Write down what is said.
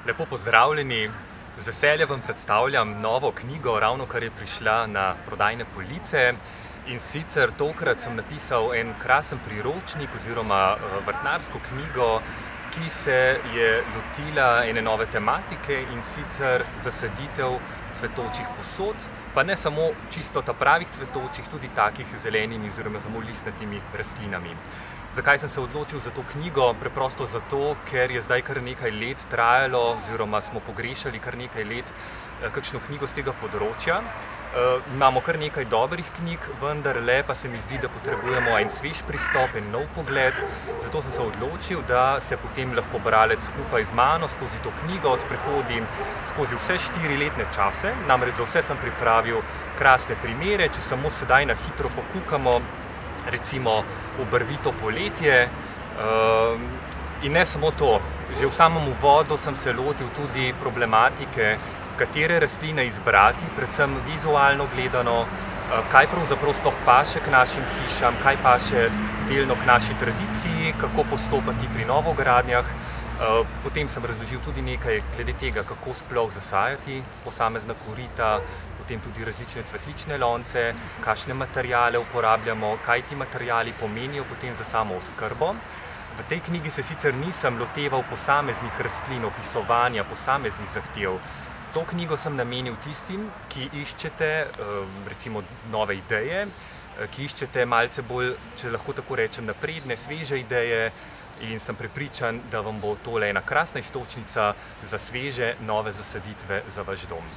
Lepo pozdravljeni. Z veseljem vam predstavljam novo knjigo, ravnokar je prišla na prodajne police. In sicer tokrat sem napisal en krasen priročnik oziroma vrtnarsko knjigo, ki se je lotila ene nove tematike, in sicer zasaditev cvetočih posod, pa ne samo čisto ta pravih cvetočih, tudi takih zelenimi oziroma samo listnatimi rastlinami. Zakaj sem se odločil za to knjigo? Preprosto zato, ker je zdaj kar nekaj let trajalo oziroma smo pogrešali kar nekaj let kakšno knjigo z tega področja. Imamo kar nekaj dobrih knjig, vendarle pa se mi zdi, da potrebujemo en svež pristop, en nov pogled. Zato sem se odločil, da se potem lahko bralec skupaj z mano skozi to knjigo sprehodi skozi vse 4 letne čase. Namreč za vse sem pripravil krasne primere, če samo sedaj na hitro pokukamo, recimo v barvito poletje. In ne samo to, že v samem uvodu sem se lotil tudi problematike, katere rastline izbrati, predvsem vizualno gledano, kaj pravzaprav sploh paše k našim hišam, kaj paše delno k naši tradiciji, kako postopati pri novogradnjah. Potem sem razložil tudi nekaj glede tega, kako sploh zasajati posamezna korita, potem tudi različne cvetlične lonce, kakšne materiale uporabljamo, kaj ti materiali pomenijo potem za samo oskrbo. V tej knjigi se sicer nisem loteval posameznih rastlin, opisovanja posameznih zahtev. To knjigo sem namenil tistim, ki iščete recimo nove ideje, ki iščete malce bolj, če lahko tako rečem, napredne, sveže ideje, in sem prepričan, da vam bo tole ena krasna iztočnica za sveže, nove zasaditve za vaš dom.